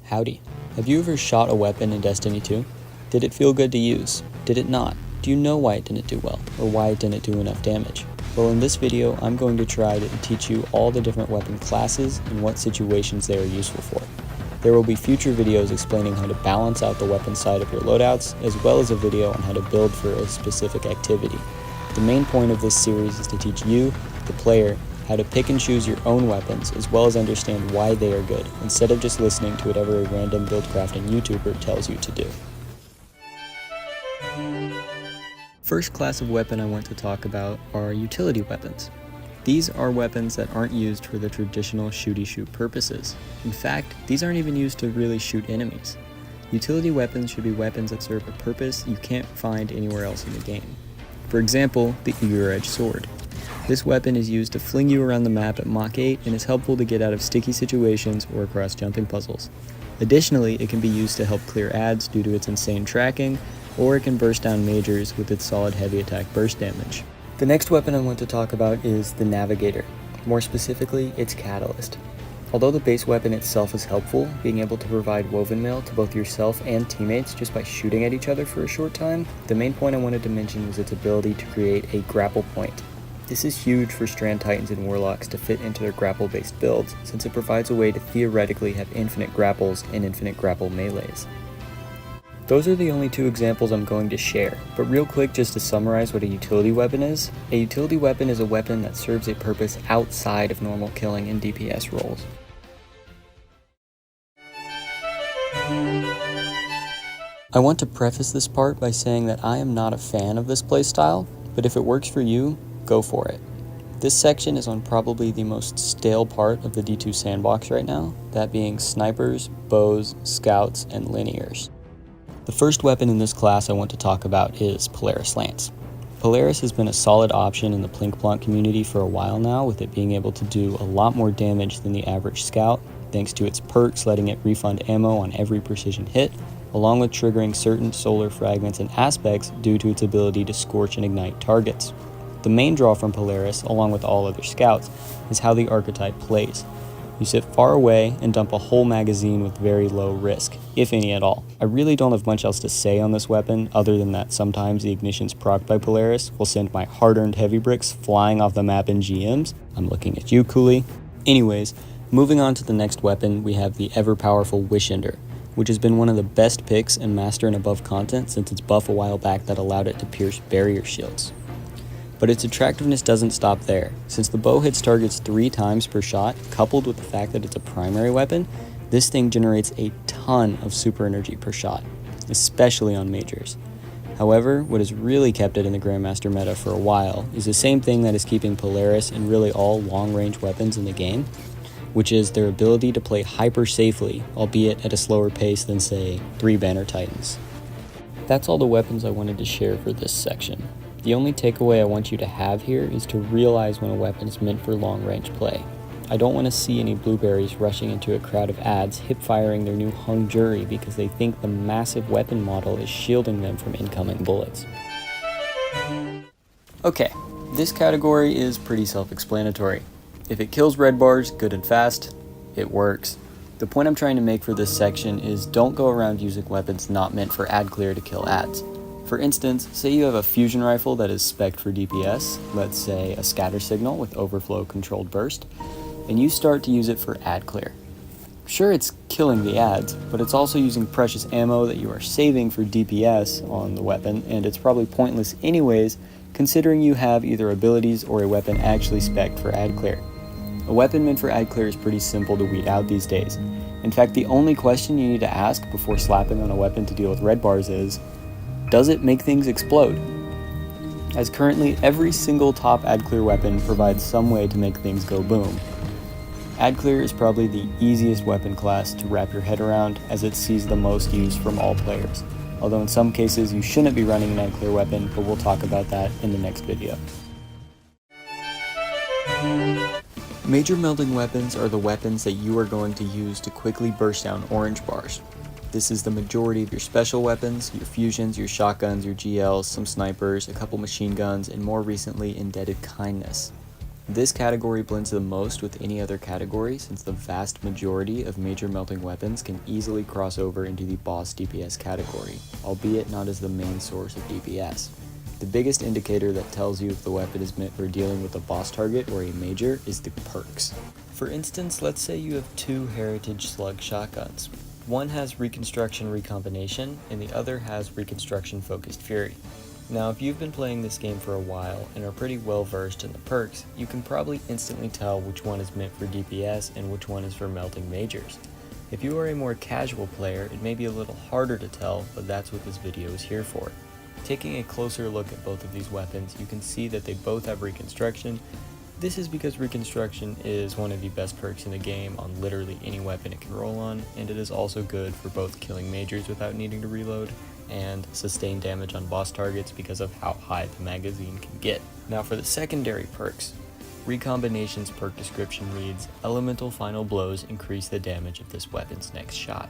Howdy. Have you ever shot a weapon in Destiny 2? Did it feel good to use? Did it not? Do you know why it didn't do well, or why it didn't do enough damage? Well, in this video, I'm going to try to teach you all the different weapon classes and what situations they are useful for. There will be future videos explaining how to balance out the weapon side of your loadouts, as well as a video on how to build for a specific activity. The main point of this series is to teach you, the player, how to pick and choose your own weapons, as well as understand why they are good, instead of just listening to whatever a random build crafting YouTuber tells you to do. First class of weapon I want to talk about are utility weapons. These are weapons that aren't used for the traditional shooty-shoot purposes. In fact, these aren't even used to really shoot enemies. Utility weapons should be weapons that serve a purpose you can't find anywhere else in the game. For example, the Eager-Edge Sword. This weapon is used to fling you around the map at Mach 8 and is helpful to get out of sticky situations or across jumping puzzles. Additionally, it can be used to help clear ads due to its insane tracking, or it can burst down majors with its solid heavy attack burst damage. The next weapon I want to talk about is the Navigator, more specifically its Catalyst. Although the base weapon itself is helpful, being able to provide woven mail to both yourself and teammates just by shooting at each other for a short time, the main point I wanted to mention was its ability to create a grapple point. This is huge for Strand Titans and Warlocks to fit into their grapple-based builds, since it provides a way to theoretically have infinite grapples and infinite grapple melees. Those are the only two examples I'm going to share, but real quick just to summarize what a utility weapon is. A utility weapon is a weapon that serves a purpose outside of normal killing and DPS roles. I want to preface this part by saying that I am not a fan of this playstyle, but if it works for you, go for it. This section is on probably the most stale part of the D2 sandbox right now, that being snipers, bows, scouts, and linears. The first weapon in this class I want to talk about is Polaris Lance. Polaris has been a solid option in the Plinkplonk community for a while now, with it being able to do a lot more damage than the average scout, thanks to its perks letting it refund ammo on every precision hit, along with triggering certain solar fragments and aspects due to its ability to scorch and ignite targets. The main draw from Polaris, along with all other scouts, is how the archetype plays. You sit far away and dump a whole magazine with very low risk, if any at all. I really don't have much else to say on this weapon, other than that sometimes the ignitions procced by Polaris will send my hard-earned heavy bricks flying off the map in GMs. I'm looking at you, Cooley. Anyways, moving on to the next weapon, we have the ever-powerful Wishender, which has been one of the best picks in Master and Above content since its buff a while back that allowed it to pierce barrier shields. But its attractiveness doesn't stop there. Since the bow hits targets 3 times per shot, coupled with the fact that it's a primary weapon, this thing generates a ton of super energy per shot, especially on majors. However, what has really kept it in the Grandmaster meta for a while is the same thing that is keeping Polaris and really all long-range weapons in the game, which is their ability to play hyper safely, albeit at a slower pace than, say, 3 Banner Titans. That's all the weapons I wanted to share for this section. The only takeaway I want you to have here is to realize when a weapon is meant for long-range play. I don't want to see any blueberries rushing into a crowd of ads hip-firing their new hung jury because they think the massive weapon model is shielding them from incoming bullets. Okay, this category is pretty self-explanatory. If it kills red bars good and fast, it works. The point I'm trying to make for this section is don't go around using weapons not meant for ad clear to kill ads. For instance, say you have a fusion rifle that is spec'd for DPS, let's say a scatter signal with overflow controlled burst, and you start to use it for ad clear. Sure, it's killing the ads, but it's also using precious ammo that you are saving for DPS on the weapon, and it's probably pointless anyways, considering you have either abilities or a weapon actually spec'd for ad clear. A weapon meant for ad clear is pretty simple to weed out these days. In fact, the only question you need to ask before slapping on a weapon to deal with red bars is, does it make things explode? As currently, every single top ad clear weapon provides some way to make things go boom. Ad clear is probably the easiest weapon class to wrap your head around, as it sees the most use from all players. Although in some cases you shouldn't be running an ad clear weapon, but we'll talk about that in the next video. Major melding weapons are the weapons that you are going to use to quickly burst down orange bars. This is the majority of your special weapons, your fusions, your shotguns, your GLs, some snipers, a couple machine guns, and more recently, Indebted Kindness. This category blends the most with any other category since the vast majority of major melting weapons can easily cross over into the boss DPS category, albeit not as the main source of DPS. The biggest indicator that tells you if the weapon is meant for dealing with a boss target or a major is the perks. For instance, let's say you have two Heritage Slug shotguns. One has Reconstruction Recombination, and the other has Reconstruction Focused Fury. Now, if you've been playing this game for a while and are pretty well versed in the perks, you can probably instantly tell which one is meant for DPS and which one is for melting majors. If you are a more casual player, it may be a little harder to tell, but that's what this video is here for. Taking a closer look at both of these weapons, you can see that they both have Reconstruction. This is because Reconstruction is one of the best perks in the game on literally any weapon it can roll on, and it is also good for both killing majors without needing to reload, and sustain damage on boss targets because of how high the magazine can get. Now for the secondary perks, Recombination's perk description reads, Elemental Final Blows increase the damage of this weapon's next shot.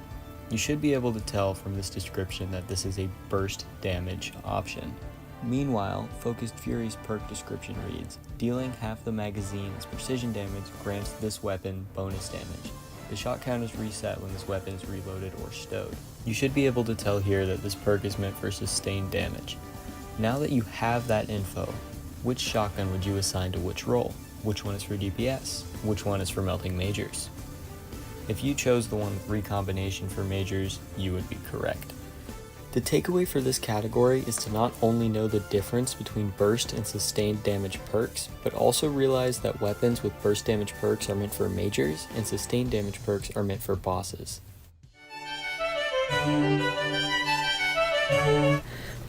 You should be able to tell from this description that this is a burst damage option. Meanwhile, Focused Fury's perk description reads, Dealing half the magazine's precision damage grants this weapon bonus damage. The shot count is reset when this weapon is reloaded or stowed. You should be able to tell here that this perk is meant for sustained damage. Now that you have that info, which shotgun would you assign to which role? Which one is for DPS? Which one is for melting majors? If you chose the one with recombination for majors, you would be correct. The takeaway for this category is to not only know the difference between burst and sustained damage perks, but also realize that weapons with burst damage perks are meant for majors and sustained damage perks are meant for bosses.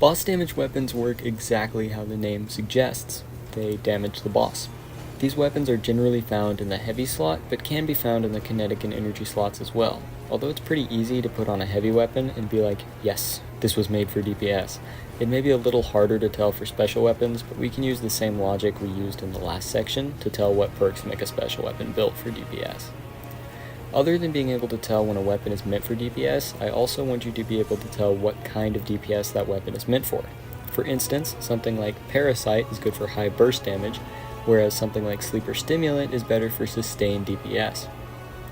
Boss damage weapons work exactly how the name suggests. They damage the boss. These weapons are generally found in the heavy slot, but can be found in the kinetic and energy slots as well. Although it's pretty easy to put on a heavy weapon and be like, yes, this was made for DPS, it may be a little harder to tell for special weapons, but we can use the same logic we used in the last section to tell what perks make a special weapon built for DPS. Other than being able to tell when a weapon is meant for DPS, I also want you to be able to tell what kind of DPS that weapon is meant for. For instance, something like Parasite is good for high burst damage, whereas something like Sleeper Stimulant is better for sustained DPS.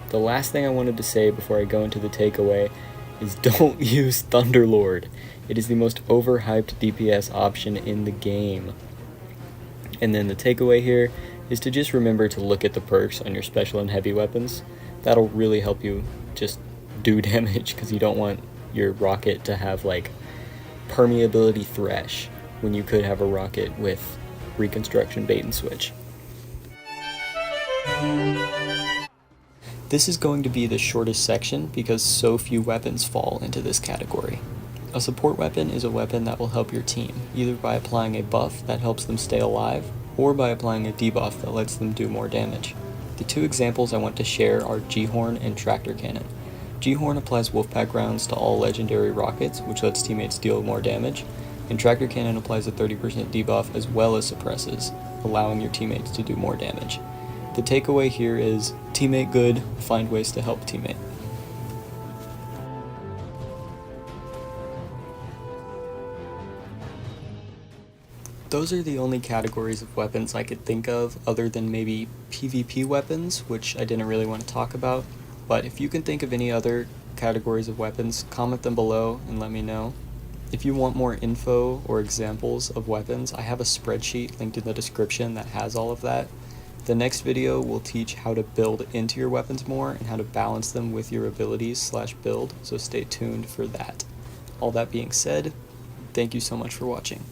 The last thing I wanted to say before I go into the takeaway is don't use Thunderlord. It is the most overhyped DPS option in the game. And then the takeaway here is to just remember to look at the perks on your special and heavy weapons. That'll really help you just do damage, because you don't want your rocket to have like permeability thresh when you could have a rocket with reconstruction bait and switch. This is going to be the shortest section because so few weapons fall into this category. A support weapon is a weapon that will help your team, either by applying a buff that helps them stay alive, or by applying a debuff that lets them do more damage. The two examples I want to share are G-Horn and Tractor Cannon. G-Horn applies Wolfpack rounds to all legendary rockets, which lets teammates deal more damage, and Tractor Cannon applies a 30% debuff as well as suppresses, allowing your teammates to do more damage. The takeaway here is, teammate good, find ways to help teammate. Those are the only categories of weapons I could think of, other than maybe PvP weapons, which I didn't really want to talk about. But if you can think of any other categories of weapons, comment them below and let me know. If you want more info or examples of weapons, I have a spreadsheet linked in the description that has all of that. The next video will teach how to build into your weapons more and how to balance them with your abilities / build, so stay tuned for that. All that being said, thank you so much for watching.